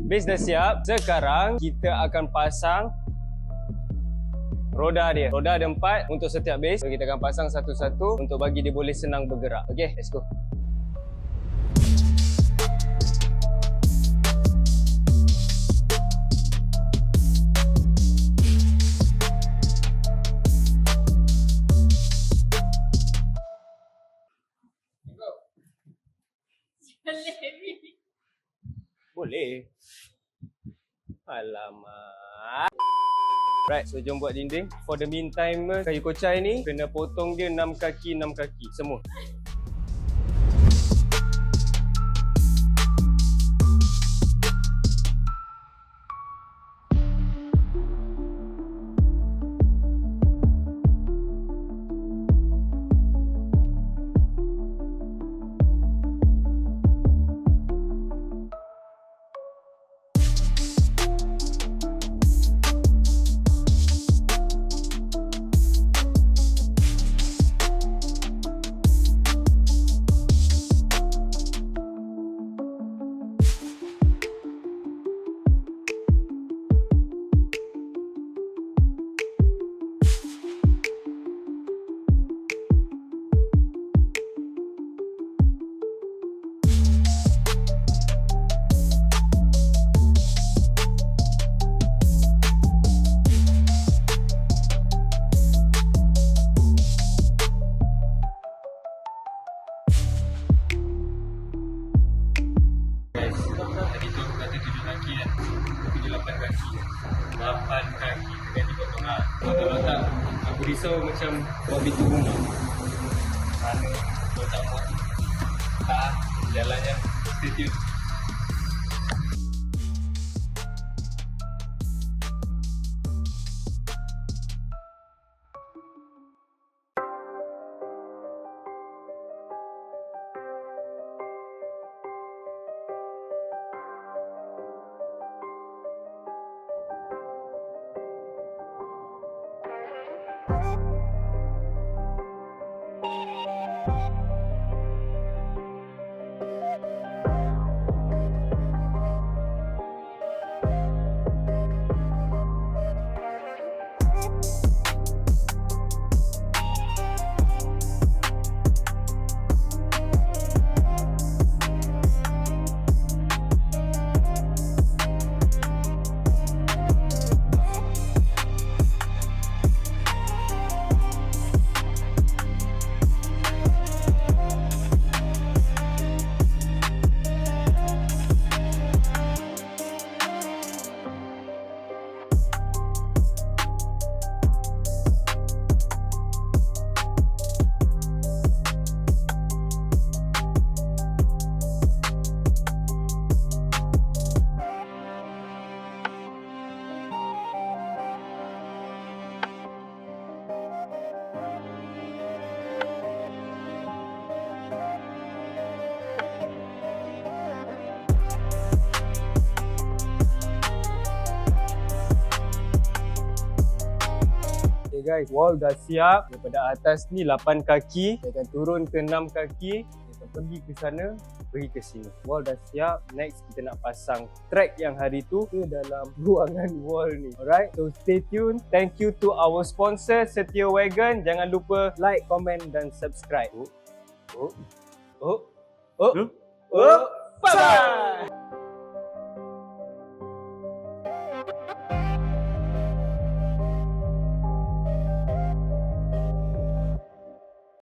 Base dah siap. Sekarang kita akan pasang roda dia. Roda ada 4 untuk setiap base. So, kita akan pasang satu-satu untuk bagi dia boleh senang bergerak. Okay, let's go. Boleh. Alamak. Right, so jom buat dinding. For the meantime, kayu kocai ni kena potong dia 6 kaki semua. Tadi tu aku kata 7 kaki kan. 7-8 kaki. 8 kaki dengan dipotong lah. Kalau tak, aku risau macam buat pintu rumah. Mana kalau tak buat. Tak, jalannya. Stay tune. Okay guys, wall dah siap. Daripada atas ni 8 kaki, dia akan turun ke 6 kaki, dia akan pergi ke sana, pergi ke sini. Wall dah siap. Next kita nak pasang track yang hari tu ke dalam ruangan wall ni. Alright, so stay tune. Thank you to our sponsor Setia Wagon. Jangan lupa like, comment dan subscribe. Bye bye.